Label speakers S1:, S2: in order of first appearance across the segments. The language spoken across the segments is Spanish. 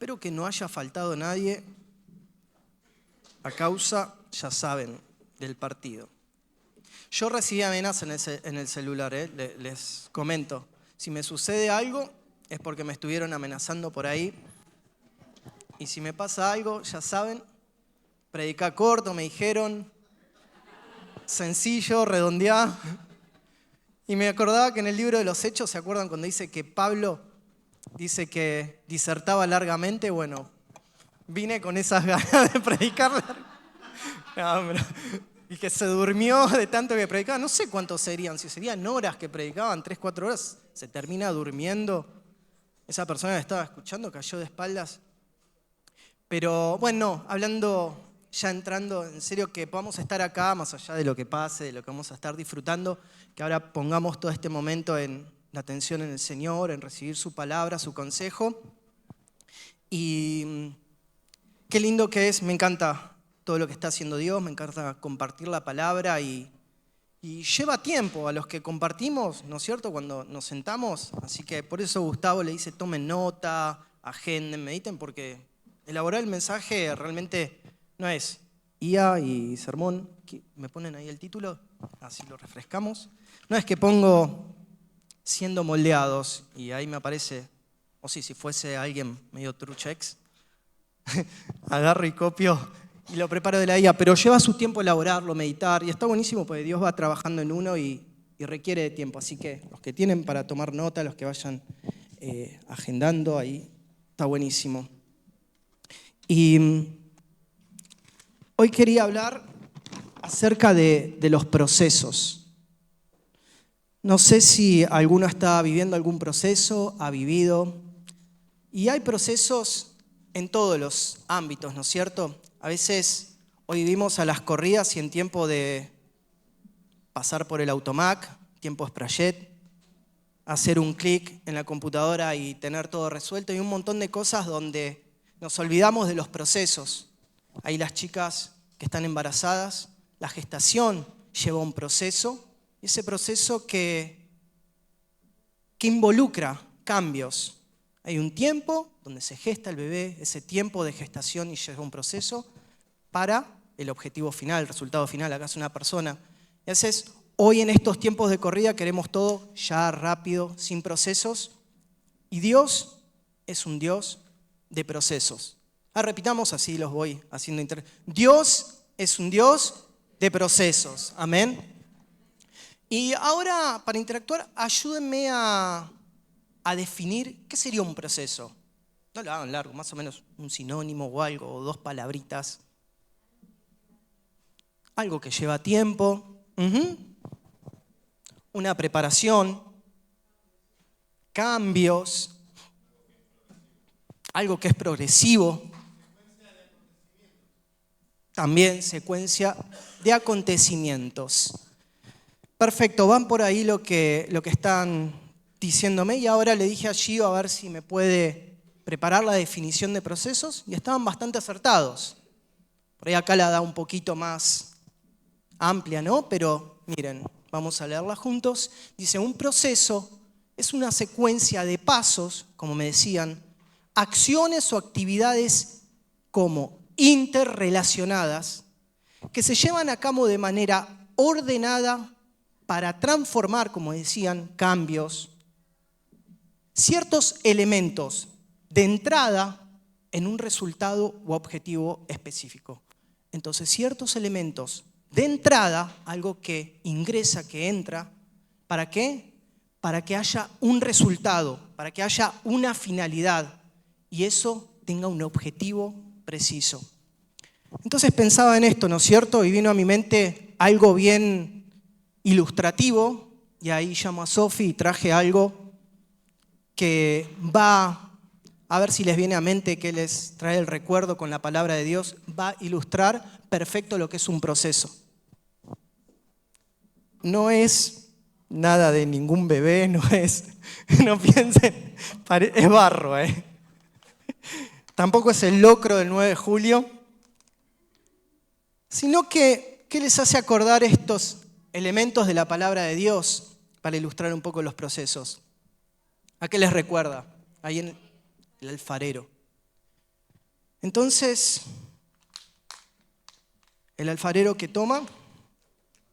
S1: espero que no haya faltado nadie a causa, ya saben, del partido. Yo recibí amenazas en el celular, les comento. Si me sucede algo, es porque me estuvieron amenazando por ahí. Y si me pasa algo, ya saben, predicá corto, me dijeron, sencillo, redondeá. Y me acordaba que en el libro de los Hechos, ¿se acuerdan cuando dice que Pablo dice que disertaba largamente? Bueno, vine con esas ganas de predicar. No, y que se durmió de tanto que predicaba. No sé cuántos serían, si serían horas que predicaban, 3, 4 horas, se termina durmiendo. Esa persona que estaba escuchando cayó de espaldas. Pero bueno, hablando, ya entrando en serio, que podamos estar acá, más allá de lo que pase, de lo que vamos a estar disfrutando, que ahora pongamos todo este momento en la atención en el Señor, en recibir su palabra, su consejo. Y qué lindo que es, me encanta todo lo que está haciendo Dios, me encanta compartir la palabra y lleva tiempo a los que compartimos, ¿no es cierto?, cuando nos sentamos. Así que por eso Gustavo le dice, tomen nota, agenden, mediten, porque elaborar el mensaje realmente no es IA y sermón. ¿Me ponen ahí el título? Así lo refrescamos. No es que pongo siendo moldeados y ahí me aparece, o sí, si fuese alguien medio truchex, agarro y copio y lo preparo de la IA, pero lleva su tiempo elaborarlo, meditar, y está buenísimo porque Dios va trabajando en uno y requiere de tiempo. Así que los que tienen para tomar nota, los que vayan agendando, ahí está buenísimo. Y hoy quería hablar acerca de los procesos. No sé si alguno está viviendo algún proceso, ha vivido, y hay procesos en todos los ámbitos, ¿no es cierto? A veces hoy vivimos a las corridas y en tiempo de pasar por el automac, tiempo Sprayet, hacer un clic en la computadora y tener todo resuelto, y un montón de cosas donde nos olvidamos de los procesos. Hay las chicas que están embarazadas, la gestación lleva un proceso, y ese proceso que involucra cambios. Hay un tiempo donde se gesta el bebé, ese tiempo de gestación y lleva un proceso para el objetivo final, el resultado final, acá es una persona. Y a veces, hoy en estos tiempos de corrida queremos todo ya rápido, sin procesos, y Dios es un Dios de procesos. Repitamos, así los voy haciendo. Dios es un Dios de procesos, amén. Y ahora, para interactuar, ayúdenme a definir qué sería un proceso. No lo hagan largo, más o menos un sinónimo o algo, o 2 palabritas. Algo que lleva tiempo, una preparación, cambios, algo que es progresivo, también secuencia de acontecimientos. Perfecto, van por ahí lo que están diciéndome, y ahora le dije a Gio a ver si me puede preparar la definición de procesos, y estaban bastante acertados. Por ahí acá la da un poquito más amplia, ¿no? Pero miren, vamos a leerla juntos. Dice, un proceso es una secuencia de pasos, como me decían, acciones o actividades como interrelacionadas que se llevan a cabo de manera ordenada para transformar, como decían, cambios, ciertos elementos de entrada en un resultado u objetivo específico. Entonces, ciertos elementos de entrada, algo que ingresa, que entra, ¿para qué? Para que haya un resultado, para que haya una finalidad y eso tenga un objetivo preciso. Entonces pensaba en esto, ¿no es cierto? Y vino a mi mente algo bien ilustrativo, y ahí llamo a Sofi y traje algo que va, a ver si les viene a mente, que les trae el recuerdo con la palabra de Dios, va a ilustrar perfecto lo que es un proceso. No es nada de ningún bebé, no piensen, es barro, Tampoco es el locro del 9 de julio, sino que, ¿qué les hace acordar estos elementos de la palabra de Dios para ilustrar un poco los procesos? ¿A qué les recuerda? Ahí en el alfarero. Entonces, el alfarero que toma,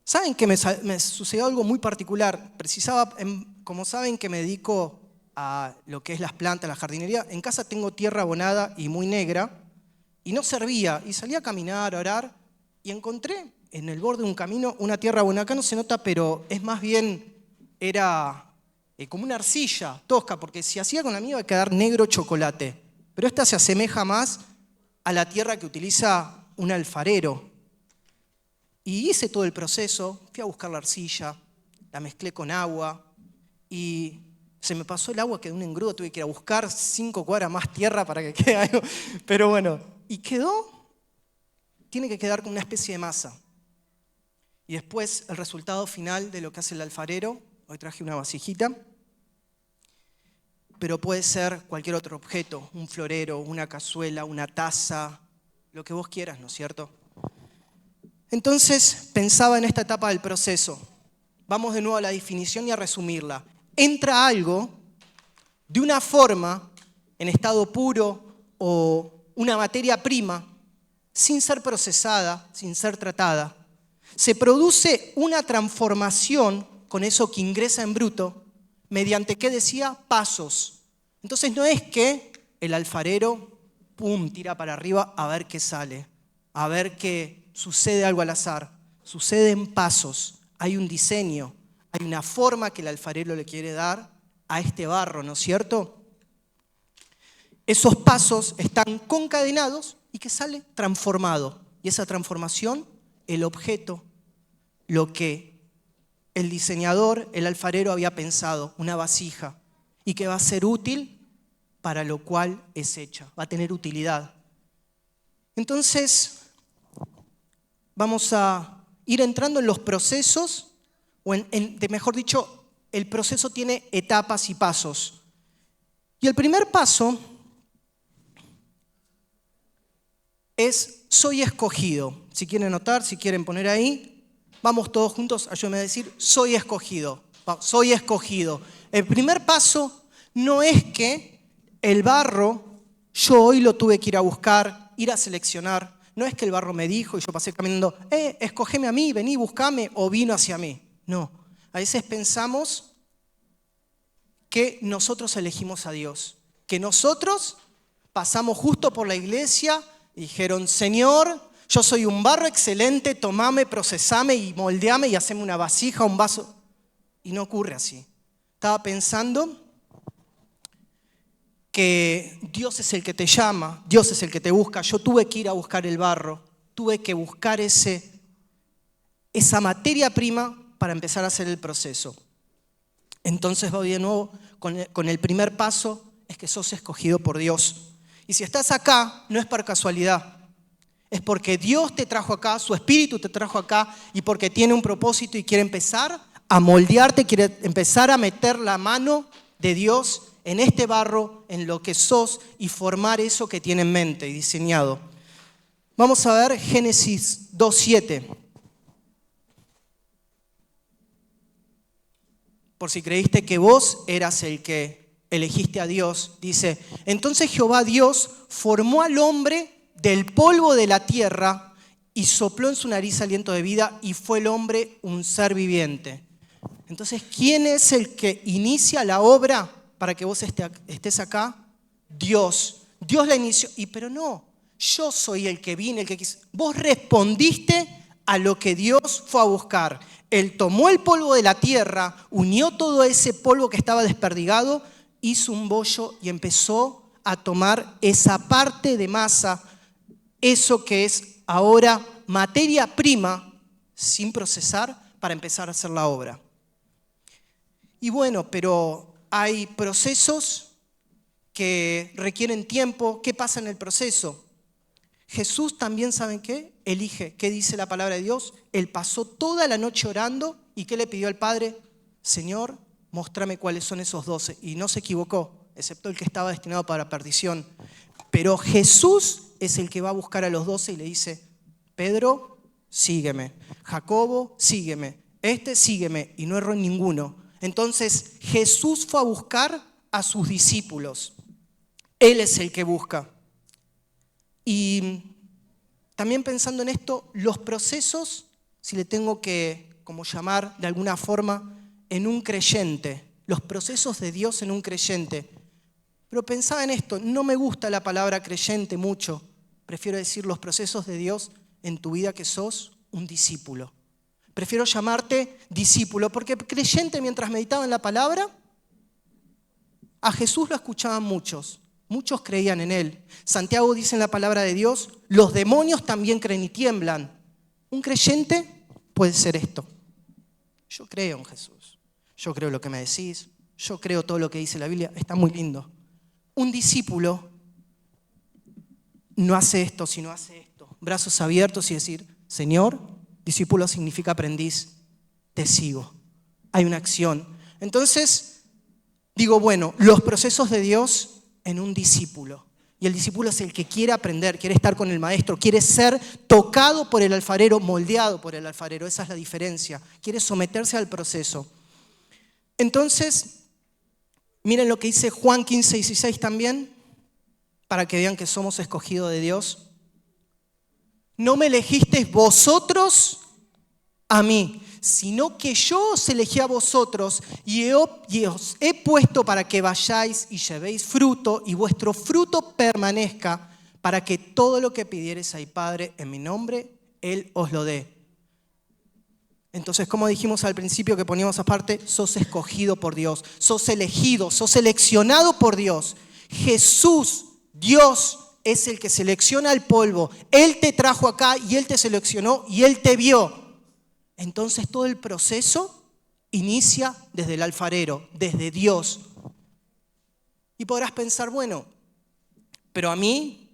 S1: ¿saben que me sucedió algo muy particular? Como saben que me dedico a lo que es las plantas, la jardinería, en casa tengo tierra abonada y muy negra, y no servía, y salí a caminar, a orar, y encontré en el borde de un camino una tierra abonada. Acá no se nota, pero es más bien, era como una arcilla tosca, porque si hacía con la mía iba a quedar negro chocolate, pero esta se asemeja más a la tierra que utiliza un alfarero. Y hice todo el proceso, fui a buscar la arcilla, la mezclé con agua y se me pasó el agua, quedó un engrudo, tuve que ir a buscar 5 cuadras más tierra para que quede algo. Pero bueno, y tiene que quedar con una especie de masa. Y después el resultado final de lo que hace el alfarero, hoy traje una vasijita, pero puede ser cualquier otro objeto, un florero, una cazuela, una taza, lo que vos quieras, ¿no es cierto? Entonces pensaba en esta etapa del proceso. Vamos de nuevo a la definición y a resumirla. Entra algo de una forma, en estado puro o una materia prima, sin ser procesada, sin ser tratada. Se produce una transformación con eso que ingresa en bruto, mediante, ¿qué decía? Pasos. Entonces no es que el alfarero, tira para arriba a ver qué sale, a ver qué sucede algo al azar. Suceden pasos, hay un diseño, hay una forma que el alfarero le quiere dar a este barro, ¿no es cierto? Esos pasos están concadenados y que sale transformado. Y esa transformación, el objeto, lo que el diseñador, el alfarero había pensado, una vasija, y que va a ser útil para lo cual es hecha, va a tener utilidad. Entonces, vamos a ir entrando en los procesos, mejor dicho, el proceso tiene etapas y pasos. Y el primer paso es soy escogido. Si quieren anotar, si quieren poner ahí, vamos todos juntos, ayúdenme a decir, soy escogido. Soy escogido. El primer paso no es que el barro, yo hoy lo tuve que ir a buscar, ir a seleccionar. No es que el barro me dijo y yo pasé caminando, escógeme a mí, vení, buscame, o vino hacia mí. No, a veces pensamos que nosotros elegimos a Dios, que nosotros pasamos justo por la iglesia y dijeron, Señor, yo soy un barro excelente, tomame, procesame y moldeame y haceme una vasija, un vaso. Y no ocurre así. Estaba pensando que Dios es el que te llama, Dios es el que te busca. Yo tuve que ir a buscar el barro, tuve que buscar esa materia prima para empezar a hacer el proceso. Entonces voy de nuevo con el primer paso, es que sos escogido por Dios. Y si estás acá, no es por casualidad, es porque Dios te trajo acá, su Espíritu te trajo acá y porque tiene un propósito y quiere empezar a moldearte, quiere empezar a meter la mano de Dios en este barro, en lo que sos y formar eso que tiene en mente y diseñado. Vamos a ver Génesis 2:7. Por si creíste que vos eras el que elegiste a Dios, dice, entonces Jehová Dios formó al hombre del polvo de la tierra y sopló en su nariz aliento de vida y fue el hombre un ser viviente. Entonces, ¿quién es el que inicia la obra para que vos estés acá? Dios. Dios la inició. Pero no, yo soy el que vine, el que quise. Vos respondiste a lo que Dios fue a buscar. Él tomó el polvo de la tierra, unió todo ese polvo que estaba desperdigado, hizo un bollo y empezó a tomar esa parte de masa, eso que es ahora materia prima, sin procesar, para empezar a hacer la obra. Y bueno, pero hay procesos que requieren tiempo. ¿Qué pasa en el proceso? Jesús también, ¿saben qué? Elige. ¿Qué dice la palabra de Dios? Él pasó toda la noche orando y ¿qué le pidió al Padre? Señor, móstrame cuáles son esos 12. Y no se equivocó, excepto el que estaba destinado para perdición. Pero Jesús es el que va a buscar a los 12 y le dice, Pedro, sígueme. Jacobo, sígueme. Sígueme. Y no erró en ninguno. Entonces Jesús fue a buscar a sus discípulos. Él es el que busca. Y también pensando en esto, los procesos, si le tengo que como llamar de alguna forma, en un creyente, los procesos de Dios en un creyente. Pero pensaba en esto, no me gusta la palabra creyente mucho, prefiero decir los procesos de Dios en tu vida que sos un discípulo. Prefiero llamarte discípulo, porque creyente, mientras meditaba en la palabra, a Jesús lo escuchaban muchos creían en Él. Santiago dice en la palabra de Dios, los demonios también creen y tiemblan. Un creyente puede ser esto. Yo creo en Jesús, yo creo lo que me decís, yo creo todo lo que dice la Biblia, está muy lindo. Un discípulo no hace esto, sino hace esto. Brazos abiertos y decir, Señor, discípulo significa aprendiz, te sigo. Hay una acción. Entonces, digo, bueno, los procesos de Dios en un discípulo. Y el discípulo es el que quiere aprender, quiere estar con el maestro, quiere ser tocado por el alfarero, moldeado por el alfarero. Esa es la diferencia. Quiere someterse al proceso. Entonces, miren lo que dice Juan 15:16 también, para que vean que somos escogidos de Dios. No me elegisteis vosotros a mí, sino que yo os elegí a vosotros y os he puesto para que vayáis y llevéis fruto y vuestro fruto permanezca, para que todo lo que pidiereis al Padre en mi nombre, Él os lo dé. Entonces, como dijimos al principio que poníamos aparte, sos escogido por Dios, sos elegido, sos seleccionado por Dios. Jesús, Dios, es el que selecciona el polvo. Él te trajo acá y Él te seleccionó y Él te vio. Entonces todo el proceso inicia desde el alfarero, desde Dios. Y podrás pensar, bueno, pero a mí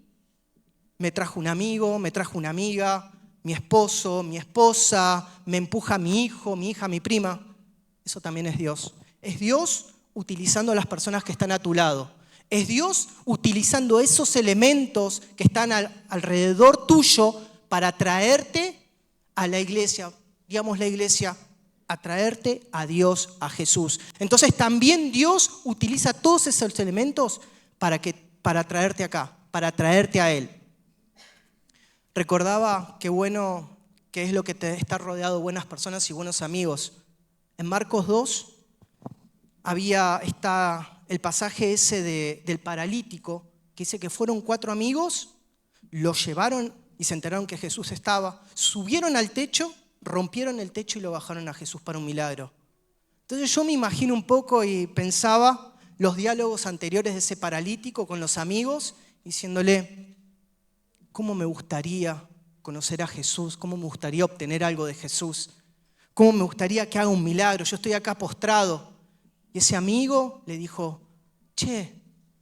S1: me trajo un amigo, me trajo una amiga, mi esposo, mi esposa, me empuja mi hijo, mi hija, mi prima. Eso también es Dios. Es Dios utilizando a las personas que están a tu lado. Es Dios utilizando esos elementos que están alrededor tuyo para traerte a la iglesia. Digamos la iglesia, a traerte a Dios, a Jesús. Entonces también Dios utiliza todos esos elementos para traerte acá, para traerte a Él. Recordaba qué bueno que es lo que te está rodeado de buenas personas y buenos amigos. En Marcos 2 está el pasaje ese del paralítico, que dice que fueron 4 amigos, lo llevaron y se enteraron que Jesús estaba, subieron al techo, rompieron el techo y lo bajaron a Jesús para un milagro. Entonces yo me imagino un poco y pensaba los diálogos anteriores de ese paralítico con los amigos, diciéndole, ¿cómo me gustaría conocer a Jesús? ¿Cómo me gustaría obtener algo de Jesús? ¿Cómo me gustaría que haga un milagro? Yo estoy acá postrado. Y ese amigo le dijo, che,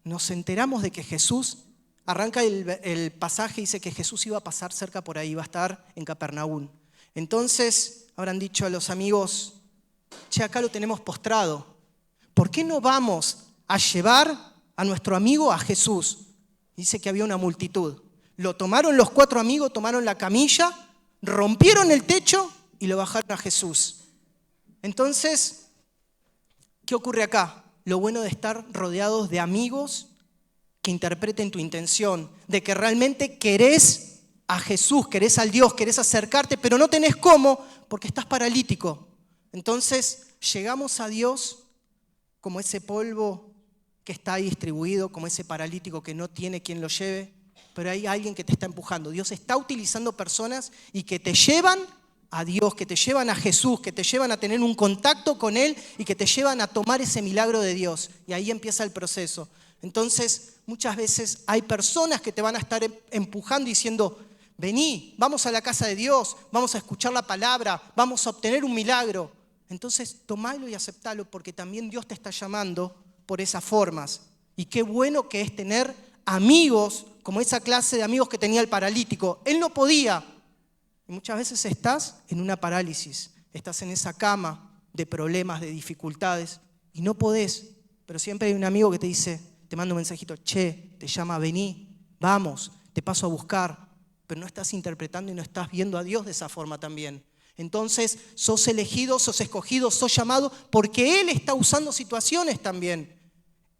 S1: nos enteramos de que Jesús, arranca el pasaje y dice que Jesús iba a pasar cerca por ahí, iba a estar en Capernaum. Entonces habrán dicho a los amigos, che, acá lo tenemos postrado. ¿Por qué no vamos a llevar a nuestro amigo a Jesús? Dice que había una multitud. Lo tomaron los 4 amigos, tomaron la camilla, rompieron el techo y lo bajaron a Jesús. Entonces, ¿qué ocurre acá? Lo bueno de estar rodeados de amigos que interpreten tu intención, de que realmente querés a Jesús, querés al Dios, querés acercarte, pero no tenés cómo porque estás paralítico. Entonces llegamos a Dios como ese polvo que está ahí distribuido, como ese paralítico que no tiene quien lo lleve, pero hay alguien que te está empujando. Dios está utilizando personas y que te llevan a Dios, que te llevan a Jesús, que te llevan a tener un contacto con Él y que te llevan a tomar ese milagro de Dios. Y ahí empieza el proceso. Entonces, muchas veces hay personas que te van a estar empujando y diciendo, vení, vamos a la casa de Dios, vamos a escuchar la palabra, vamos a obtener un milagro. Entonces, tomalo y aceptalo porque también Dios te está llamando por esas formas. Y qué bueno que es tener amigos, como esa clase de amigos que tenía el paralítico. Él no podía. Y muchas veces estás en una parálisis, estás en esa cama de problemas, de dificultades, y no podés. Pero siempre hay un amigo que te dice, te manda un mensajito, che, te llama, vení, vamos, te paso a buscar. Pero no estás interpretando y no estás viendo a Dios de esa forma también. Entonces, sos elegido, sos escogido, sos llamado, porque Él está usando situaciones también.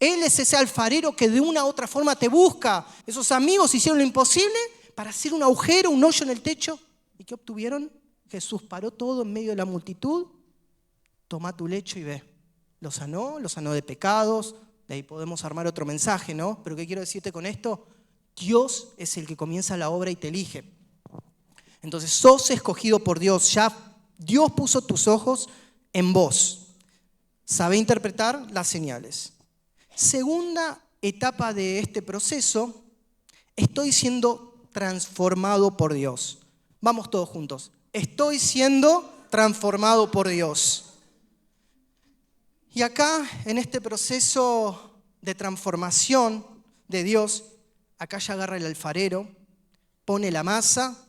S1: Él es ese alfarero que de una u otra forma te busca. Esos amigos hicieron lo imposible para hacer un agujero, un hoyo en el techo. ¿Y qué obtuvieron? Jesús paró todo en medio de la multitud. Toma tu lecho y ve. Lo sanó de pecados. De ahí podemos armar otro mensaje, ¿no? Pero ¿qué quiero decirte con esto? Dios es el que comienza la obra y te elige. Entonces sos escogido por Dios. Ya Dios puso tus ojos en vos. Sabe interpretar las señales. Segunda etapa de este proceso, estoy siendo transformado por Dios. Vamos todos juntos. Estoy siendo transformado por Dios. Y acá, en este proceso de transformación de Dios, acá ya agarra el alfarero, pone la masa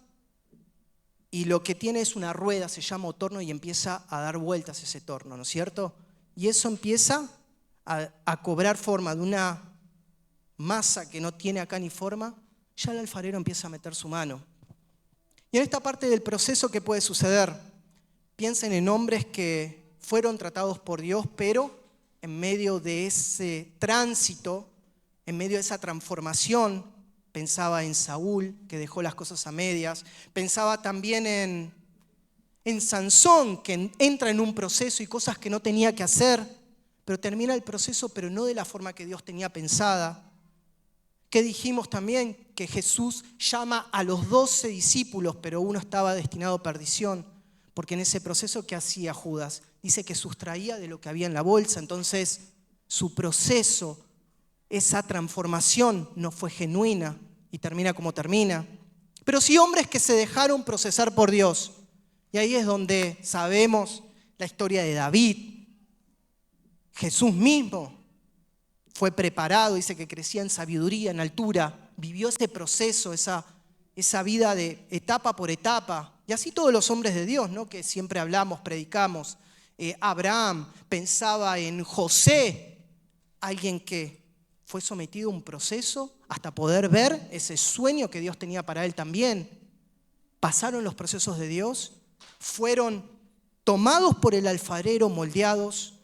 S1: y lo que tiene es una rueda, se llama torno, y empieza a dar vueltas ese torno, ¿no es cierto? Y eso empieza a cobrar forma de una masa que no tiene acá ni forma. Ya el alfarero empieza a meter su mano. Y en esta parte del proceso, ¿qué puede suceder? Piensen en hombres que fueron tratados por Dios, pero en medio de ese tránsito, en medio de esa transformación, pensaba en Saúl, que dejó las cosas a medias. Pensaba también en Sansón, que entra en un proceso y cosas que no tenía que hacer, pero termina el proceso, pero no de la forma que Dios tenía pensada. Que dijimos también que Jesús llama a los 12 discípulos, pero uno estaba destinado a perdición, porque en ese proceso, ¿qué hacía Judas? Dice que sustraía de lo que había en la bolsa. Entonces, su proceso, esa transformación no fue genuina y termina como termina. Pero sí hombres que se dejaron procesar por Dios. Y ahí es donde sabemos la historia de David. Jesús mismo fue preparado, dice que crecía en sabiduría, en altura, vivió ese proceso, esa vida de etapa por etapa. Y así todos los hombres de Dios, ¿no? Que siempre hablamos, predicamos. Abraham, pensaba en José, alguien que fue sometido a un proceso hasta poder ver ese sueño que Dios tenía para él también. Pasaron los procesos de Dios, fueron tomados por el alfarero, moldeados,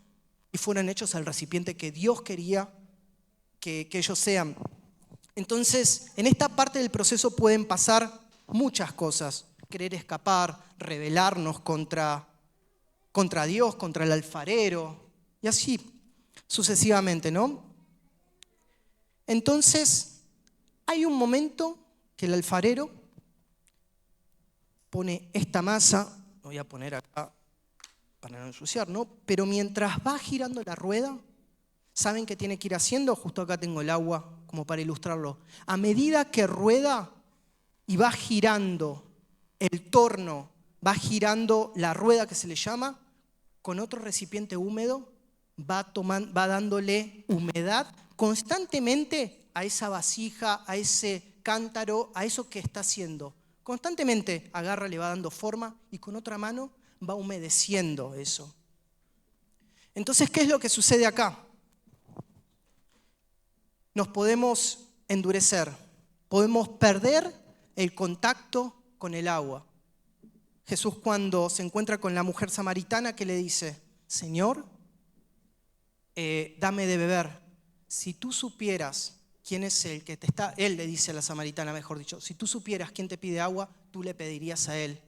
S1: y fueron hechos al recipiente que Dios quería que ellos sean. Entonces, en esta parte del proceso pueden pasar muchas cosas. Querer escapar, rebelarnos contra Dios, contra el alfarero, y así sucesivamente, ¿no? Entonces, hay un momento que el alfarero pone esta masa, lo voy a poner acá para no ensuciar, ¿no? Pero mientras va girando la rueda, ¿saben qué tiene que ir haciendo? Justo acá tengo el agua como para ilustrarlo. A medida que rueda y va girando el torno, va girando la rueda que se le llama, con otro recipiente húmedo va dándole humedad constantemente a esa vasija, a ese cántaro, a eso que está haciendo. Constantemente agarra, le va dando forma y con otra mano va humedeciendo eso. Entonces, ¿qué es lo que sucede acá? Nos podemos endurecer, podemos perder el contacto con el agua. Jesús, cuando se encuentra con la mujer samaritana, ¿qué le dice? Señor, dame de beber. Si tú supieras quién es el que te está, él le dice a la samaritana, mejor dicho, si tú supieras quién te pide agua, tú le pedirías a él.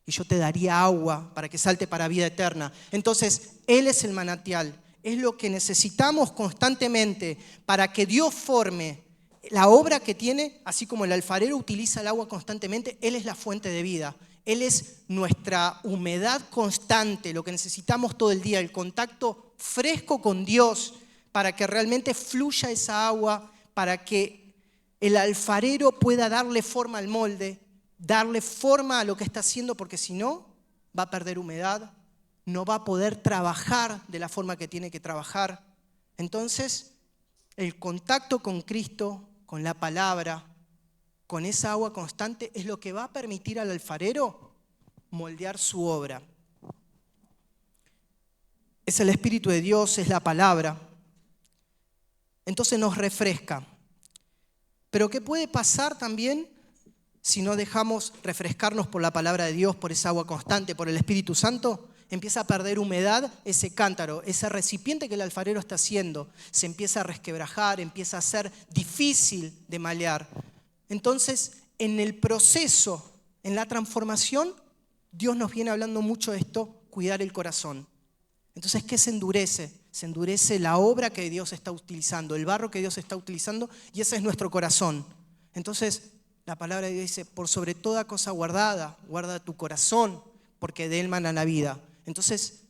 S1: Y yo te daría agua para que salte para vida eterna. Entonces, Él es el manantial. Es lo que necesitamos constantemente para que Dios forme la obra que tiene, así como el alfarero utiliza el agua constantemente. Él es la fuente de vida. Él es nuestra humedad constante, lo que necesitamos todo el día, el contacto fresco con Dios para que realmente fluya esa agua, para que el alfarero pueda darle forma al molde, darle forma a lo que está haciendo, porque si no, va a perder humedad, no va a poder trabajar de la forma que tiene que trabajar. Entonces, el contacto con Cristo, con la palabra, con esa agua constante, es lo que va a permitir al alfarero moldear su obra. Es el Espíritu de Dios, es la palabra. Entonces nos refresca. Pero ¿qué puede pasar también si no dejamos refrescarnos por la palabra de Dios, por esa agua constante, por el Espíritu Santo? empieza a perder humedad ese cántaro, ese recipiente que el alfarero está haciendo, se empieza a resquebrajar, empieza a ser difícil de malear. Entonces, en el proceso, en la transformación, Dios nos viene hablando mucho de esto, cuidar el corazón. Entonces, ¿qué se endurece? Se endurece la obra que Dios está utilizando, el barro que Dios está utilizando, y ese es nuestro corazón. Entonces, la palabra de Dios dice, por sobre toda cosa guardada, guarda tu corazón, porque de él mana la vida. Entonces,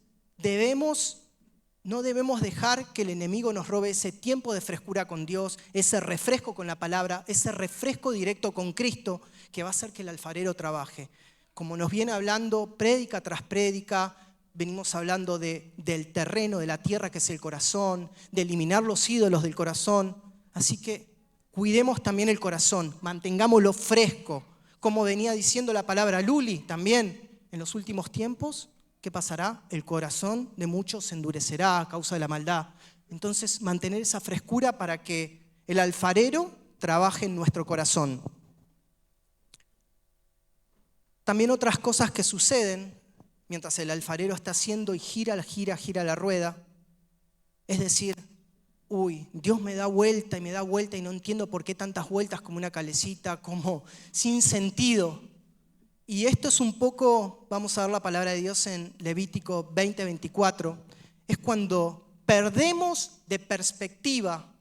S1: no debemos dejar que el enemigo nos robe ese tiempo de frescura con Dios, ese refresco con la palabra, ese refresco directo con Cristo, que va a hacer que el alfarero trabaje. Como nos viene hablando prédica tras prédica, venimos hablando del terreno, de la tierra que es el corazón, de eliminar los ídolos del corazón. Así que cuidemos también el corazón, mantengámoslo fresco. Como venía diciendo la palabra Luli también, en los últimos tiempos, ¿qué pasará? El corazón de muchos se endurecerá a causa de la maldad. Entonces, mantener esa frescura para que el alfarero trabaje en nuestro corazón. También otras cosas que suceden mientras el alfarero está haciendo y gira la rueda, es decir, Dios me da vuelta y no entiendo por qué tantas vueltas como una calecita, como sin sentido. Y esto es un poco, vamos a ver la palabra de Dios en Levítico 20:24, es cuando perdemos de perspectiva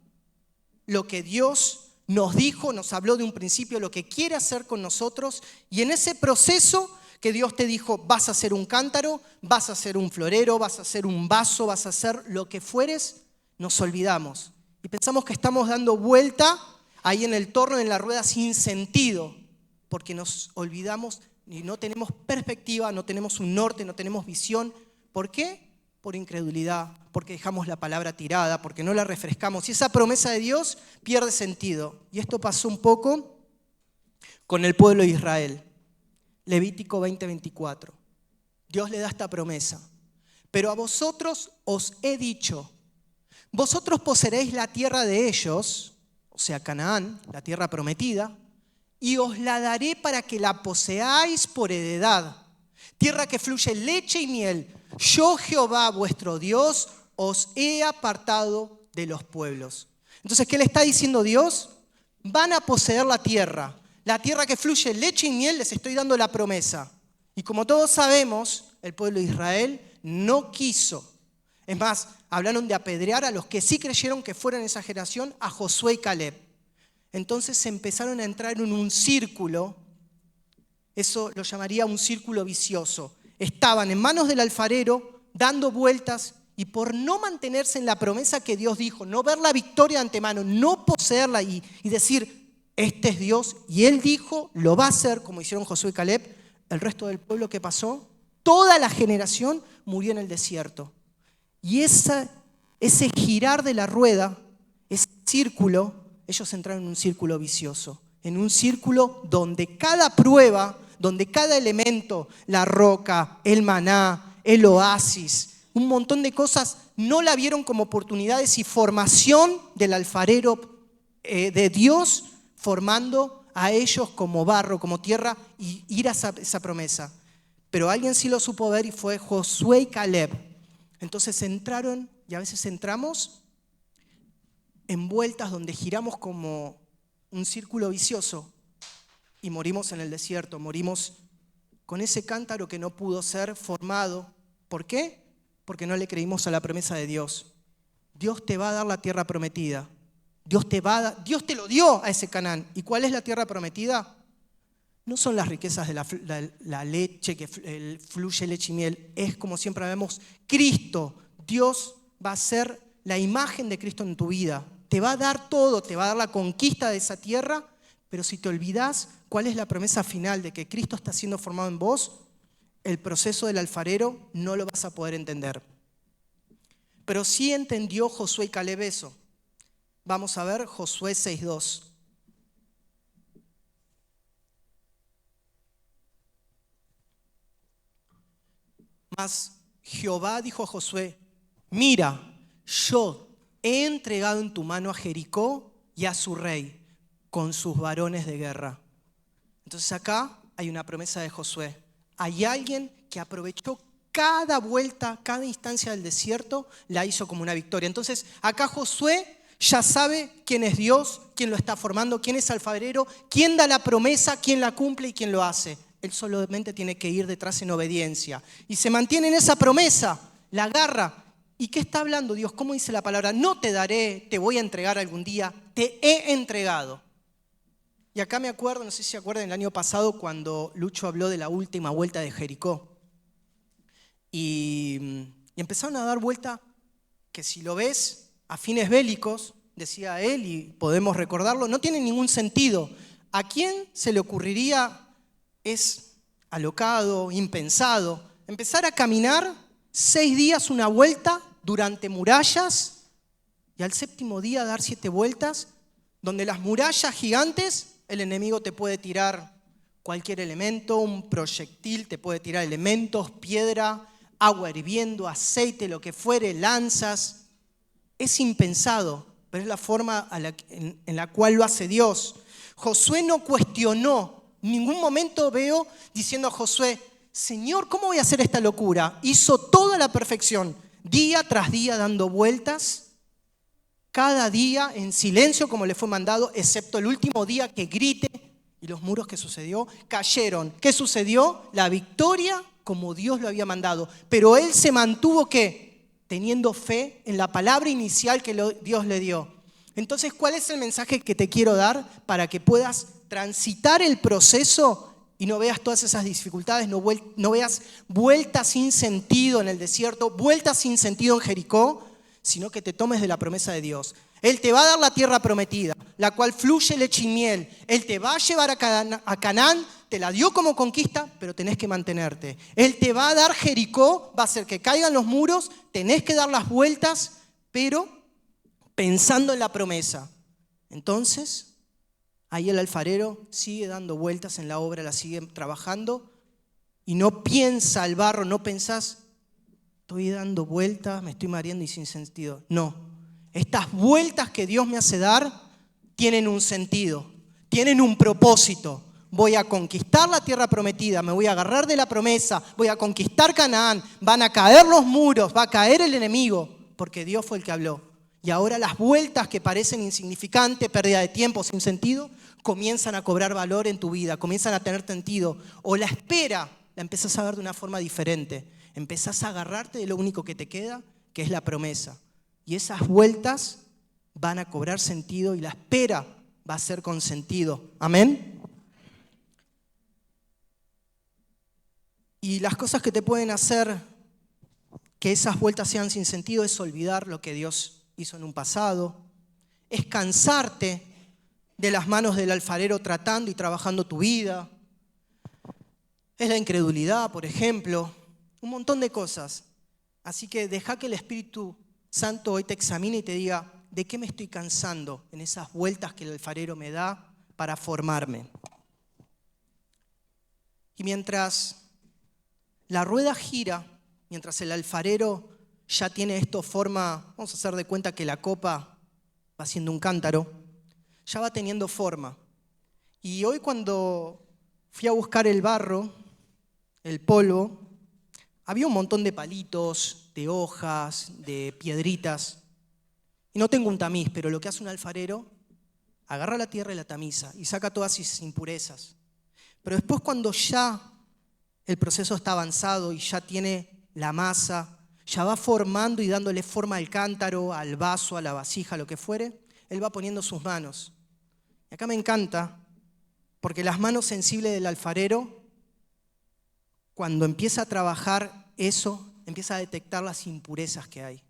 S1: lo que Dios nos dijo, nos habló de un principio, lo que quiere hacer con nosotros, y en ese proceso que Dios te dijo, vas a ser un cántaro, vas a ser un florero, vas a ser un vaso, vas a ser lo que fueres, nos olvidamos. Y pensamos que estamos dando vuelta ahí en el torno, en la rueda, sin sentido, porque nos olvidamos y no tenemos perspectiva, no tenemos un norte, no tenemos visión. ¿Por qué? Por incredulidad, porque dejamos la palabra tirada, porque no la refrescamos. Y esa promesa de Dios pierde sentido. Y esto pasó un poco con el pueblo de Israel. Levítico 20:24. Dios le da esta promesa. Pero a vosotros os he dicho, vosotros poseeréis la tierra de ellos, o sea, Canaán, la tierra prometida, y os la daré para que la poseáis por heredad. Tierra que fluye leche y miel. Yo, Jehová, vuestro Dios, os he apartado de los pueblos. Entonces, ¿qué le está diciendo Dios? Van a poseer la tierra que fluye leche y miel, les estoy dando la promesa. Y como todos sabemos, el pueblo de Israel no quiso. Es más, hablaron de apedrear a los que sí creyeron que fueran esa generación, a Josué y Caleb. Entonces se empezaron a entrar en un círculo, eso lo llamaría un círculo vicioso. Estaban en manos del alfarero, dando vueltas, y por no mantenerse en la promesa que Dios dijo, no ver la victoria de antemano, no poseerla y decir, este es Dios, y Él dijo, lo va a hacer, como hicieron Josué y Caleb, el resto del pueblo, ¿qué pasó? Toda la generación murió en el desierto. Y ese girar de la rueda, ese círculo, ellos entraron en un círculo vicioso, en un círculo donde cada prueba, donde cada elemento, la roca, el maná, el oasis, un montón de cosas, no la vieron como oportunidades y formación del alfarero de Dios, formando a ellos como barro, como tierra, y ir a esa promesa. Pero alguien sí lo supo ver y fue Josué y Caleb. Entonces entraron, y a veces entramos en vueltas donde giramos como un círculo vicioso y morimos en el desierto, morimos con ese cántaro que no pudo ser formado. ¿Por qué? Porque no le creímos a la promesa de Dios. Dios te va a dar la tierra prometida. Dios te lo dio a ese Canaán. ¿Y cuál es la tierra prometida? No son las riquezas de la leche, que fluye leche y miel. Es, como siempre vemos, Cristo. Dios va a ser la imagen de Cristo en tu vida. Te va a dar todo, te va a dar la conquista de esa tierra, pero si te olvidás cuál es la promesa final de que Cristo está siendo formado en vos, el proceso del alfarero no lo vas a poder entender. Pero sí entendió Josué y Caleb eso. Vamos a ver Josué 6:2. Mas Jehová dijo a Josué, mira, yo he entregado en tu mano a Jericó y a su rey, con sus varones de guerra. Entonces acá hay una promesa de Josué. Hay alguien que aprovechó cada vuelta, cada instancia del desierto, la hizo como una victoria. Entonces, acá Josué ya sabe quién es Dios, quién lo está formando, quién es alfarero, quién da la promesa, quién la cumple y quién lo hace. Él solamente tiene que ir detrás en obediencia. Y se mantiene en esa promesa, la agarra. ¿Y qué está hablando Dios? ¿Cómo dice la palabra? No te daré, te voy a entregar algún día, te he entregado. Y acá me acuerdo, no sé si se acuerdan, el año pasado cuando Lucho habló de la última vuelta de Jericó. Y empezaron a dar vuelta que si lo ves a fines bélicos, decía él, y podemos recordarlo, no tiene ningún sentido. ¿A quién se le ocurriría, es alocado, impensado, empezar a caminar 6 días una vuelta durante murallas y al séptimo día dar 7 vueltas, donde las murallas gigantes, el enemigo te puede tirar cualquier elemento, un proyectil, te puede tirar elementos, piedra, agua hirviendo, aceite, lo que fuere, lanzas? Es impensado, pero es la forma en la cual lo hace Dios. Josué no cuestionó, en ningún momento veo diciendo a Josué, Señor, ¿cómo voy a hacer esta locura? Hizo toda la perfección, día tras día dando vueltas, cada día en silencio como le fue mandado, excepto el último día que grite, y los muros que sucedió cayeron. ¿Qué sucedió? La victoria como Dios lo había mandado. Pero él se mantuvo, ¿qué? Teniendo fe en la palabra inicial que Dios le dio. Entonces, ¿cuál es el mensaje que te quiero dar para que puedas transitar el proceso y no veas todas esas dificultades, no veas vueltas sin sentido en el desierto, vueltas sin sentido en Jericó, sino que te tomes de la promesa de Dios? Él te va a dar la tierra prometida, la cual fluye leche y miel. Él te va a llevar a Canaán, te la dio como conquista, pero tenés que mantenerte. Él te va a dar Jericó, va a hacer que caigan los muros, tenés que dar las vueltas, pero pensando en la promesa. Entonces, ahí el alfarero sigue dando vueltas en la obra, la sigue trabajando y no piensa el barro, no pensás, estoy dando vueltas, me estoy mareando y sin sentido. No, estas vueltas que Dios me hace dar tienen un sentido, tienen un propósito. Voy a conquistar la tierra prometida, me voy a agarrar de la promesa, voy a conquistar Canaán, van a caer los muros, va a caer el enemigo, porque Dios fue el que habló. Y ahora las vueltas que parecen insignificantes, pérdida de tiempo, sin sentido, comienzan a cobrar valor en tu vida, comienzan a tener sentido. O la espera la empezás a ver de una forma diferente. Empezás a agarrarte de lo único que te queda, que es la promesa. Y esas vueltas van a cobrar sentido y la espera va a ser con sentido. ¿Amén? Y las cosas que te pueden hacer que esas vueltas sean sin sentido es olvidar lo que Dios hizo en un pasado, es cansarte de las manos del alfarero tratando y trabajando tu vida, es la incredulidad, por ejemplo, un montón de cosas. Así que deja que el Espíritu Santo hoy te examine y te diga, ¿de qué me estoy cansando en esas vueltas que el alfarero me da para formarme? Y mientras la rueda gira, mientras el alfarero ya tiene esto forma, vamos a hacer de cuenta que la copa va siendo un cántaro, ya va teniendo forma. Y hoy cuando fui a buscar el barro, el polvo, había un montón de palitos, de hojas, de piedritas. Y no tengo un tamiz, pero lo que hace un alfarero, agarra la tierra y la tamiza y saca todas esas impurezas. Pero después cuando ya el proceso está avanzado y ya tiene la masa, ya va formando y dándole forma al cántaro, al vaso, a la vasija, lo que fuere, él va poniendo sus manos. Y acá me encanta, porque las manos sensibles del alfarero, cuando empieza a trabajar eso, empieza a detectar las impurezas que hay.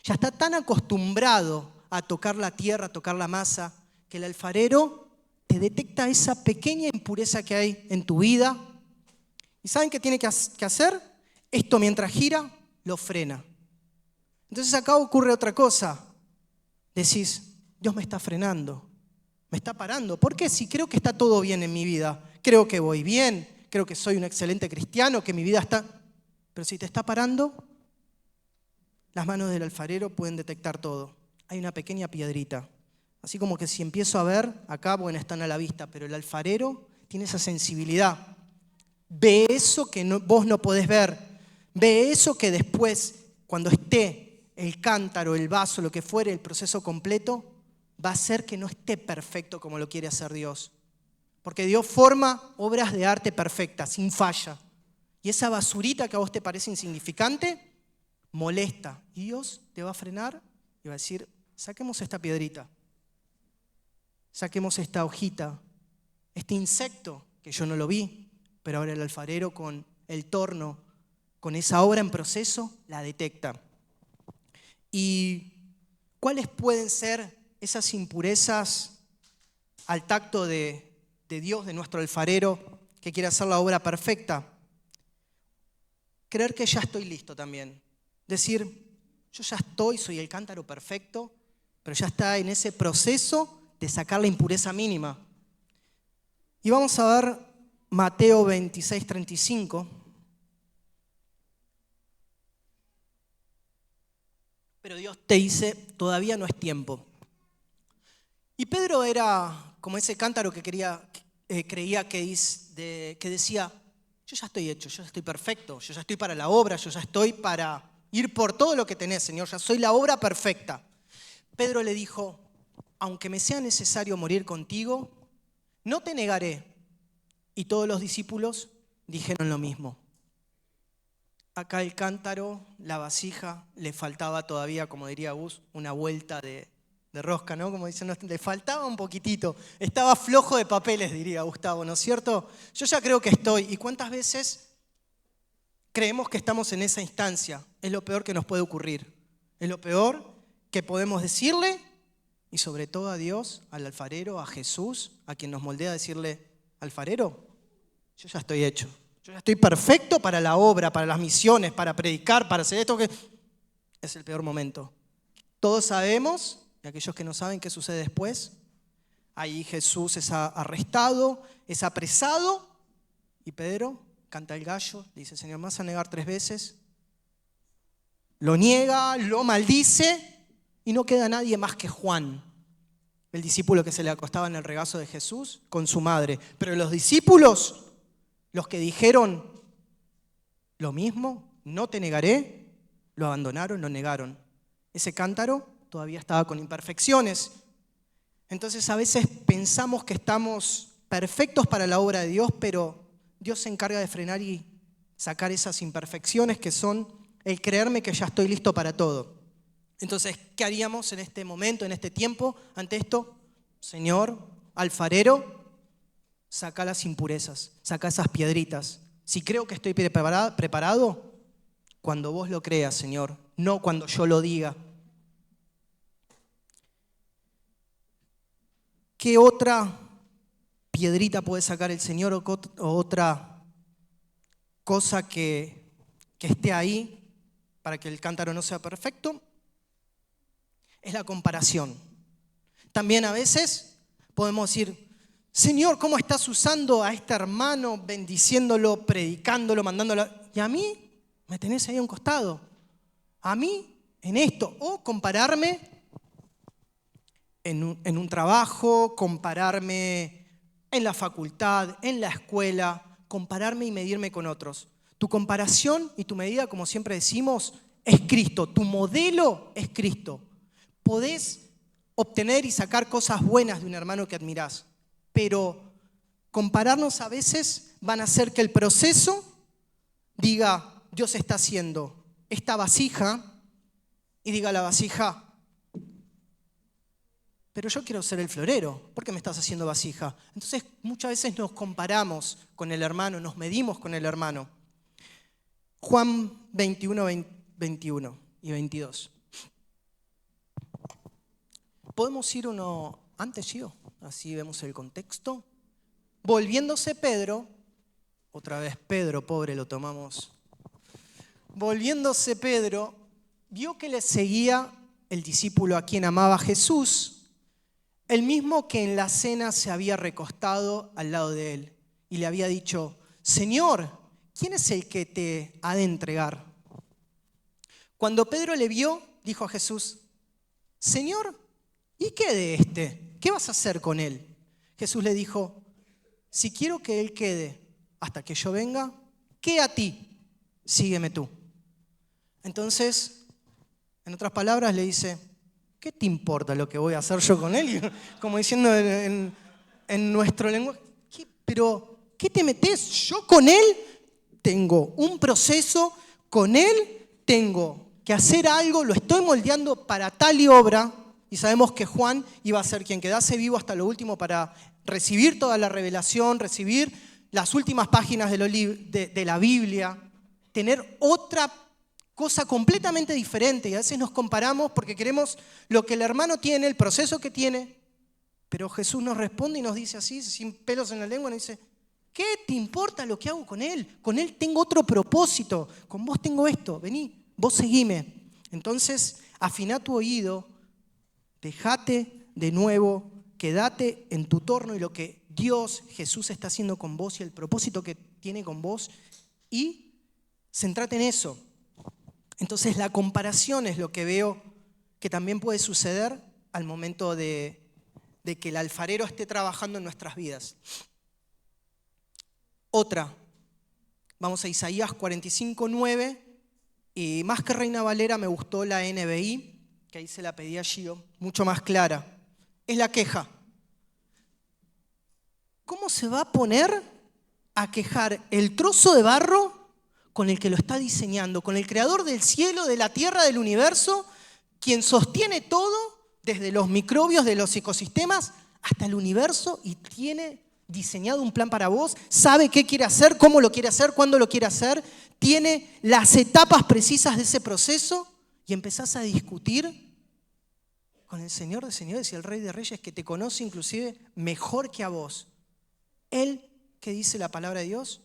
S1: Ya está tan acostumbrado a tocar la tierra, a tocar la masa, que el alfarero te detecta esa pequeña impureza que hay en tu vida. ¿Y saben qué tiene que hacer? Esto mientras gira, lo frena. Entonces acá ocurre otra cosa. Decís, Dios me está frenando, me está parando. ¿Por qué? Si creo que está todo bien en mi vida, creo que voy bien, creo que soy un excelente cristiano, que mi vida está... Pero si te está parando, las manos del alfarero pueden detectar todo. Hay una pequeña piedrita. Así como que si empiezo a ver, acá, bueno, están a la vista, pero el alfarero tiene esa sensibilidad. Ve eso que vos no podés ver. Ve eso que después, cuando esté el cántaro, el vaso, lo que fuere, el proceso completo, va a hacer que no esté perfecto como lo quiere hacer Dios. Porque Dios forma obras de arte perfectas, sin falla. Y esa basurita que a vos te parece insignificante, molesta. Y Dios te va a frenar y va a decir, saquemos esta piedrita, saquemos esta hojita, este insecto que yo no lo vi, pero ahora el alfarero con el torno, con esa obra en proceso, la detecta. ¿Y cuáles pueden ser esas impurezas al tacto de Dios, de nuestro alfarero, que quiere hacer la obra perfecta? Creer que ya estoy listo también. Decir, yo ya estoy, soy el cántaro perfecto, pero ya está en ese proceso de sacar la impureza mínima. Y vamos a ver Mateo 26:35. Pero Dios te dice, todavía no es tiempo. Y Pedro era como ese cántaro que creía que decía, yo ya estoy hecho, yo ya estoy perfecto, yo ya estoy para la obra, yo ya estoy para ir por todo lo que tenés, Señor, ya soy la obra perfecta. Pedro le dijo, aunque me sea necesario morir contigo, no te negaré. Y todos los discípulos dijeron lo mismo. Acá el cántaro, la vasija, le faltaba todavía, como diría Gus, una vuelta de rosca, ¿no? Como dicen, le faltaba un poquitito. Estaba flojo de papeles, diría Gustavo, ¿no es cierto? Yo ya creo que estoy. ¿Y cuántas veces creemos que estamos en esa instancia? Es lo peor que nos puede ocurrir. Es lo peor que podemos decirle, y sobre todo a Dios, al alfarero, a Jesús, a quien nos moldea, decirle, alfarero, yo ya estoy hecho. Yo ya estoy perfecto para la obra, para las misiones, para predicar, para hacer esto que es el peor momento. Todos sabemos, y aquellos que no saben qué sucede después, ahí Jesús es arrestado, es apresado, y Pedro canta el gallo, le dice, Señor, ¿me vas a negar 3 veces? Lo niega, lo maldice, y no queda nadie más que Juan, el discípulo que se le acostaba en el regazo de Jesús con su madre. Pero los discípulos, los que dijeron lo mismo, no te negaré, lo abandonaron, lo negaron. Ese cántaro todavía estaba con imperfecciones. Entonces a veces pensamos que estamos perfectos para la obra de Dios, pero Dios se encarga de frenar y sacar esas imperfecciones que son el creerme que ya estoy listo para todo. Entonces, ¿qué haríamos en este momento, en este tiempo, ante esto? Señor, alfarero, saca las impurezas, saca esas piedritas. Si creo que estoy preparado, cuando vos lo creas, Señor, no cuando yo lo diga. ¿Qué otra piedrita puede sacar el Señor o otra cosa que esté ahí para que el cántaro no sea perfecto? Es la comparación. También a veces podemos decir, Señor, ¿cómo estás usando a este hermano, bendiciéndolo, predicándolo, mandándolo? Y a mí me tenés ahí a un costado. A mí en esto. O compararme en un trabajo, compararme en la facultad, en la escuela, compararme y medirme con otros. Tu comparación y tu medida, como siempre decimos, es Cristo. Tu modelo es Cristo. Podés obtener y sacar cosas buenas de un hermano que admirás, pero compararnos a veces van a hacer que el proceso diga, Dios está haciendo esta vasija, y diga la vasija, pero yo quiero ser el florero, ¿por qué me estás haciendo vasija? Entonces muchas veces nos comparamos con el hermano, nos medimos con el hermano. Juan 21, 21 y 22. ¿Podemos ir uno antes, Gio? Así vemos el contexto. Volviéndose Pedro, otra vez Pedro, pobre, lo tomamos. Volviéndose Pedro, vio que le seguía el discípulo a quien amaba Jesús, el mismo que en la cena se había recostado al lado de él y le había dicho, Señor, ¿quién es el que te ha de entregar? Cuando Pedro le vio, dijo a Jesús, Señor, ¿y qué de este? ¿Qué vas a hacer con él? Jesús le dijo, si quiero que él quede hasta que yo venga, ¿qué a ti? Sígueme tú. Entonces, en otras palabras, le dice, ¿qué te importa lo que voy a hacer yo con él? Y como diciendo en nuestro lenguaje, ¿pero qué te metes? Yo con él tengo un proceso, con él tengo que hacer algo, lo estoy moldeando para tal y obra, y sabemos que Juan iba a ser quien quedase vivo hasta lo último para recibir toda la revelación, recibir las últimas páginas de la Biblia, tener otra cosa completamente diferente. Y a veces nos comparamos porque queremos lo que el hermano tiene, el proceso que tiene, pero Jesús nos responde y nos dice así, sin pelos en la lengua, nos dice, ¿qué te importa lo que hago con él? Con él tengo otro propósito, con vos tengo esto, vení, vos seguime. Entonces, afiná tu oído, dejate de nuevo, quédate en tu torno y lo que Dios, Jesús está haciendo con vos y el propósito que tiene con vos y centrate en eso. Entonces la comparación es lo que veo que también puede suceder al momento de que el alfarero esté trabajando en nuestras vidas. Otra, vamos a Isaías 45:9, y más que Reina Valera me gustó la NBI, que ahí se la pedí a Gio, mucho más clara. Es la queja. ¿Cómo se va a poner a quejar el trozo de barro con el que lo está diseñando, con el creador del cielo, de la tierra, del universo, quien sostiene todo, desde los microbios de los ecosistemas hasta el universo, y tiene diseñado un plan para vos, sabe qué quiere hacer, cómo lo quiere hacer, cuándo lo quiere hacer, tiene las etapas precisas de ese proceso, y empezás a discutir con el Señor de señores y el Rey de reyes, que te conoce inclusive mejor que a vos. Él, que dice la palabra de Dios,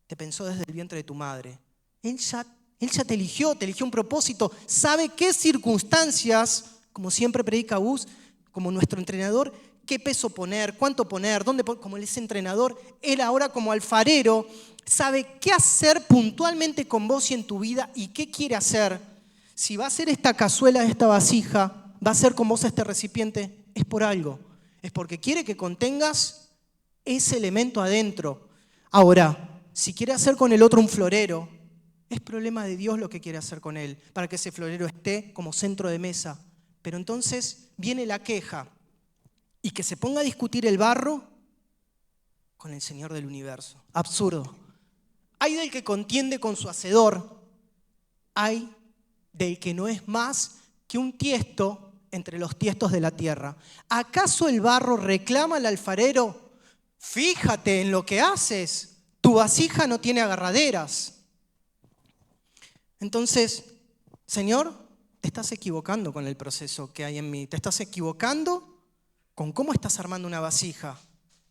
S1: te pensó desde el vientre de tu madre. Él ya te eligió un propósito, sabe qué circunstancias, como siempre predica Gus, como nuestro entrenador, qué peso poner, cuánto poner, dónde poner, como él es entrenador, él ahora como alfarero sabe qué hacer puntualmente con vos y en tu vida y qué quiere hacer. Si va a ser esta cazuela, esta vasija, va a ser con vos este recipiente, es por algo, es porque quiere que contengas ese elemento adentro. Ahora, si quiere hacer con el otro un florero, es problema de Dios lo que quiere hacer con él, para que ese florero esté como centro de mesa. Pero entonces viene la queja y que se ponga a discutir el barro con el Señor del universo. Absurdo. Hay del que contiende con su hacedor, hay del que no es más que un tiesto entre los tiestos de la tierra. ¿Acaso el barro reclama al alfarero? Fíjate en lo que haces, tu vasija no tiene agarraderas. Entonces, Señor, te estás equivocando con el proceso que hay en mí, te estás equivocando con cómo estás armando una vasija.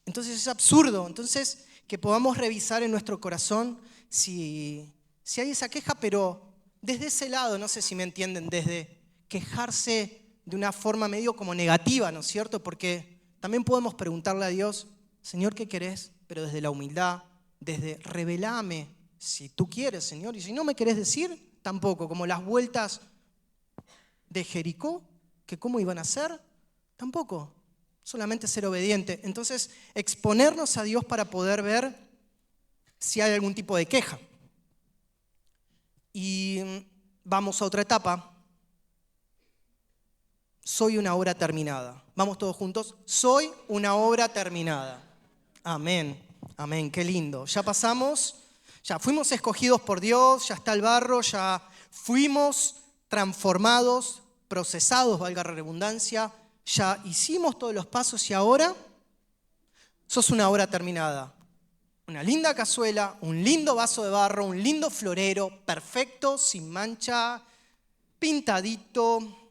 S1: Entonces es absurdo. Entonces, que podamos revisar en nuestro corazón si hay esa queja, pero desde ese lado, no sé si me entienden, desde quejarse de una forma medio como negativa, ¿no es cierto? Porque también podemos preguntarle a Dios, Señor, ¿qué querés? Pero desde la humildad, desde revelame si tú quieres, Señor, y si no me querés decir, tampoco, como las vueltas de Jericó, que cómo iban a ser, tampoco, solamente ser obediente. Entonces, exponernos a Dios para poder ver si hay algún tipo de queja. Y vamos a otra etapa. Soy una obra terminada. Vamos todos juntos. Soy una obra terminada. Amén, amén, qué lindo. Ya pasamos, ya fuimos escogidos por Dios, ya está el barro, ya fuimos transformados, procesados, valga la redundancia, ya hicimos todos los pasos y ahora sos una obra terminada. Una linda cazuela, un lindo vaso de barro, un lindo florero, perfecto, sin mancha, pintadito,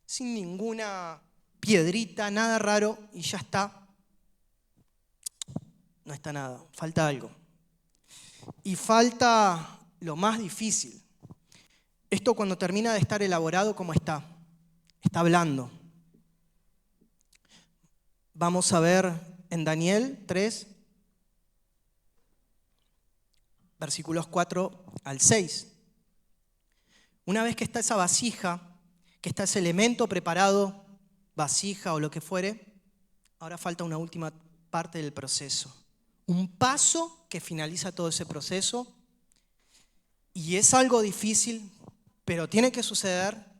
S1: sin ninguna piedrita, nada raro, y ya está. No está nada, falta algo. Y falta lo más difícil. Esto cuando termina de estar elaborado, ¿cómo está? Está blando. Vamos a ver en Daniel 3, versículos 4 al 6. Una vez que está esa vasija, que está ese elemento preparado, vasija o lo que fuere, ahora falta una última parte del proceso. Un paso que finaliza todo ese proceso Y es algo difícil, pero tiene que suceder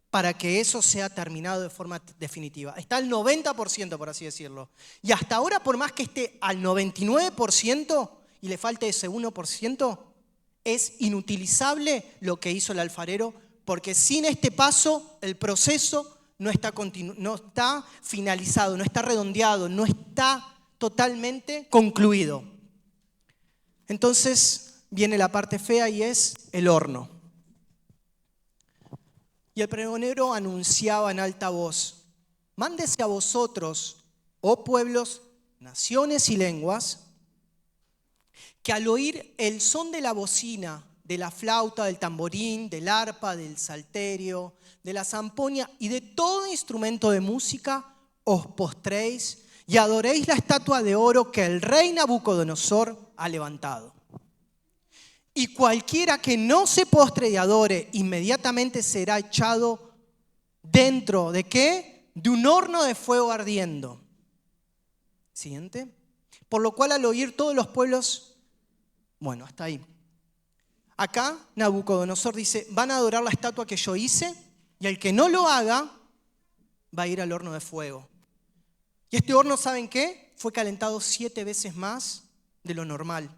S1: para que eso sea terminado de forma definitiva. Está al 90%, por así decirlo. Y hasta ahora, por más que esté al 99% y le falte ese 1%, es inutilizable lo que hizo el alfarero, porque sin este paso el proceso no está finalizado, no está redondeado, no está totalmente concluido. Entonces viene la parte fea y es el horno. Y el pregonero anunciaba en alta voz: mándese a vosotros, oh pueblos, naciones y lenguas, que al oír el son de la bocina, de la flauta, del tamborín, del arpa, del salterio, de la zampoña y de todo instrumento de música, os postréis y adoréis la estatua de oro que el rey Nabucodonosor ha levantado. Y cualquiera que no se postre y adore, inmediatamente será echado dentro ¿de qué? De un horno de fuego ardiendo. Siguiente. Por lo cual al oír todos los pueblos, bueno, hasta ahí. Acá Nabucodonosor dice: van a adorar la estatua que yo hice, y el que no lo haga va a ir al horno de fuego. Y este horno, ¿saben qué? Fue calentado 7 veces más de lo normal.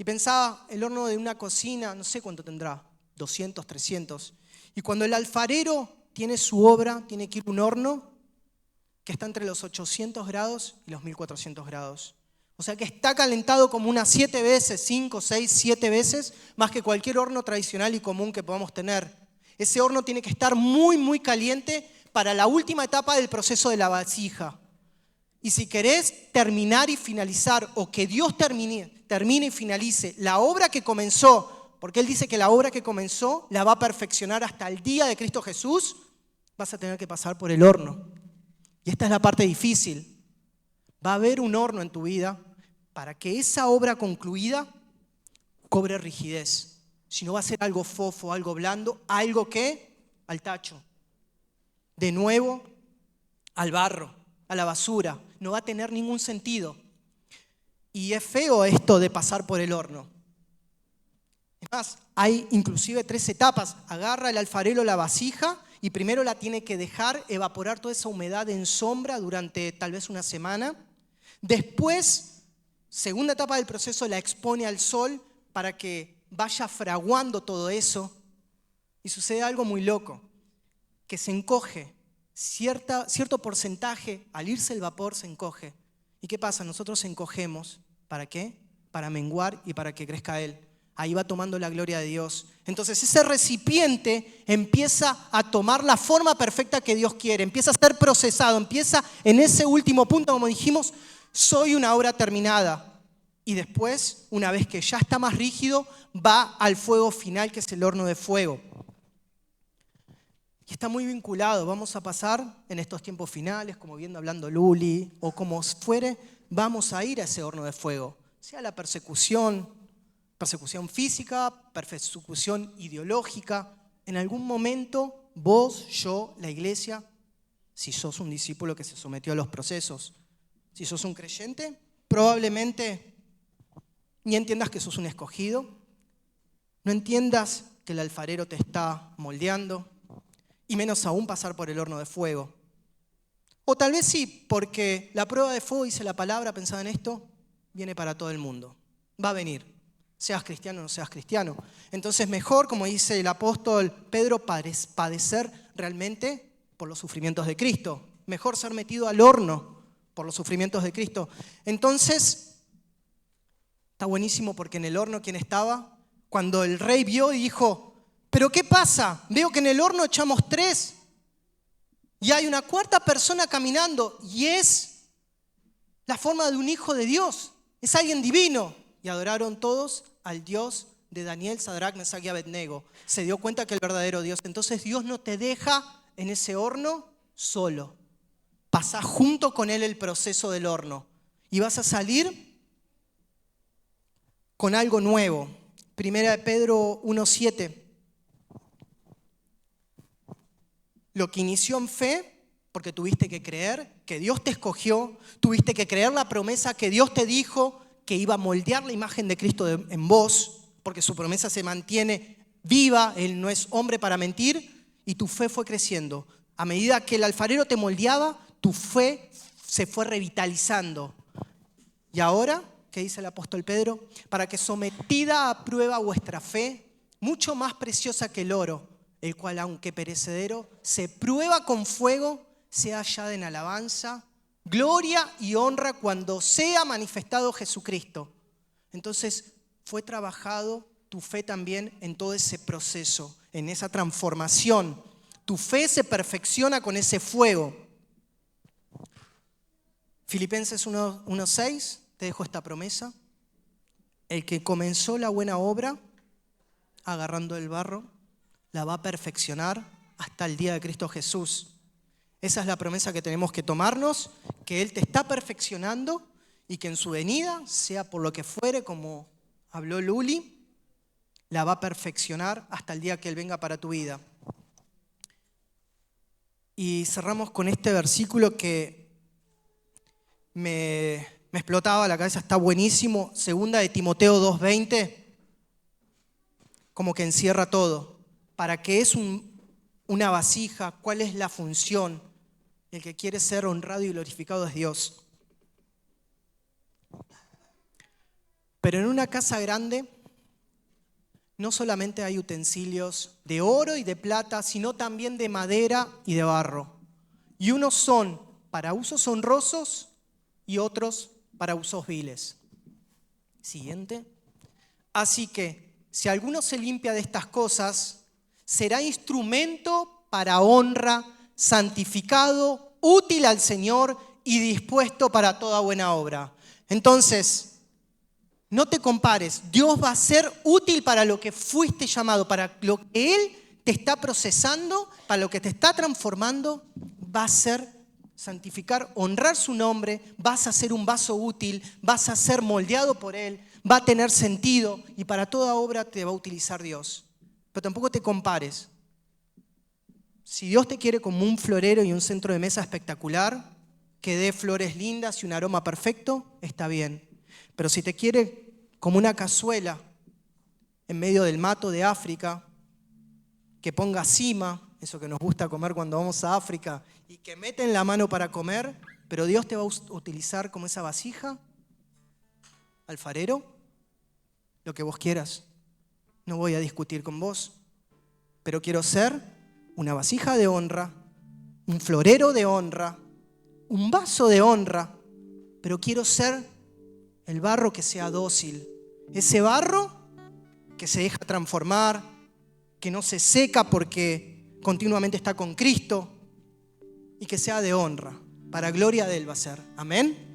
S1: Y pensaba, el horno de una cocina, no sé cuánto tendrá, 200, 300. Y cuando el alfarero tiene su obra, tiene que ir a un horno que está entre los 800 grados y los 1400 grados. O sea que está calentado como unas 7 veces, 5, 6, 7 veces, más que cualquier horno tradicional y común que podamos tener. Ese horno tiene que estar muy, muy caliente para la última etapa del proceso de la vasija. Y si querés terminar y finalizar, o que Dios termine y finalice la obra que comenzó, porque Él dice que la obra que comenzó la va a perfeccionar hasta el día de Cristo Jesús, vas a tener que pasar por el horno. Y esta es la parte difícil. Va a haber un horno en tu vida para que esa obra concluida cobre rigidez. Si no, va a ser algo fofo, algo blando, algo que al tacho. De nuevo al barro, a la basura. No va a tener ningún sentido. Y es feo esto de pasar por el horno. Es más, hay inclusive 3 etapas. Agarra el alfarero la vasija y primero la tiene que dejar evaporar toda esa humedad en sombra durante tal vez una semana. Después, segunda etapa del proceso, la expone al sol para que vaya fraguando todo eso. Y sucede algo muy loco, que se encoge. Cierto porcentaje, al irse el vapor, se encoge. ¿Y qué pasa? Nosotros encogemos. ¿Para qué? Para menguar y para que crezca Él. Ahí va tomando la gloria de Dios. Entonces ese recipiente empieza a tomar la forma perfecta que Dios quiere. Empieza a ser procesado. Empieza en ese último punto, como dijimos, soy una obra terminada. Y después, una vez que ya está más rígido, va al fuego final, que es el horno de fuego. Y está muy vinculado. Vamos a pasar en estos tiempos finales, como viendo hablando Luli, o como fuere, vamos a ir a ese horno de fuego. Sea la persecución física, persecución ideológica. En algún momento, vos, yo, la iglesia, si sos un discípulo que se sometió a los procesos, si sos un creyente, probablemente ni entiendas que sos un escogido, no entiendas que el alfarero te está moldeando, y menos aún pasar por el horno de fuego. O tal vez sí, porque la prueba de fuego, dice la palabra, pensada en esto, viene para todo el mundo. Va a venir, seas cristiano o no seas cristiano. Entonces mejor, como dice el apóstol Pedro, padecer realmente por los sufrimientos de Cristo. Mejor ser metido al horno por los sufrimientos de Cristo. Entonces, está buenísimo porque en el horno, ¿quién estaba? Cuando el rey vio y dijo: ¿pero qué pasa? Veo que en el horno echamos 3 y hay una 4ª persona caminando, y es la forma de un hijo de Dios, es alguien divino. Y adoraron todos al Dios de Daniel, Sadrach, Mesach y Abednego. Se dio cuenta que el verdadero Dios. Entonces Dios no te deja en ese horno solo. Pasá junto con Él el proceso del horno y vas a salir con algo nuevo. Primera de Pedro 1:7. Lo que inició en fe, porque tuviste que creer que Dios te escogió, tuviste que creer la promesa que Dios te dijo que iba a moldear la imagen de Cristo en vos, porque su promesa se mantiene viva, Él no es hombre para mentir, y tu fe fue creciendo. A medida que el alfarero te moldeaba, tu fe se fue revitalizando. Y ahora, ¿qué dice el apóstol Pedro? Para que sometida a prueba vuestra fe, mucho más preciosa que el oro, el cual aunque perecedero, se prueba con fuego, sea hallada en alabanza, gloria y honra cuando sea manifestado Jesucristo. Entonces fue trabajado tu fe también en todo ese proceso, en esa transformación. Tu fe se perfecciona con ese fuego. Filipenses 1:6, te dejo esta promesa. El que comenzó la buena obra, agarrando el barro, la va a perfeccionar hasta el día de Cristo Jesús. Esa es la promesa que tenemos que tomarnos, que Él te está perfeccionando y que en su venida, sea por lo que fuere, como habló Luli, la va a perfeccionar hasta el día que Él venga para tu vida. Y cerramos con este versículo que me explotaba la cabeza, está buenísimo. Segunda de Timoteo 2:20, como que encierra todo. ¿Para qué es una vasija? ¿Cuál es la función? El que quiere ser honrado y glorificado es Dios. Pero en una casa grande no solamente hay utensilios de oro y de plata, sino también de madera y de barro. Y unos son para usos honrosos y otros para usos viles. Siguiente. Así que, si alguno se limpia de estas cosas, será instrumento para honra, santificado, útil al Señor y dispuesto para toda buena obra. Entonces, no te compares. Dios va a ser útil para lo que fuiste llamado, para lo que Él te está procesando, para lo que te está transformando. Va a ser santificar, honrar su nombre, vas a ser un vaso útil, vas a ser moldeado por Él, va a tener sentido y para toda obra te va a utilizar Dios. Pero tampoco te compares. Si Dios te quiere como un florero y un centro de mesa espectacular, que dé flores lindas y un aroma perfecto, está bien. Pero si te quiere como una cazuela en medio del mato de África, que ponga cima, eso que nos gusta comer cuando vamos a África, y que meten la mano para comer, pero Dios te va a utilizar como esa vasija, alfarero, lo que vos quieras. No voy a discutir con vos, pero quiero ser una vasija de honra, un florero de honra, un vaso de honra, pero quiero ser el barro que sea dócil, ese barro que se deja transformar, que no se seca porque continuamente está con Cristo y que sea de honra, para gloria de Él va a ser. Amén.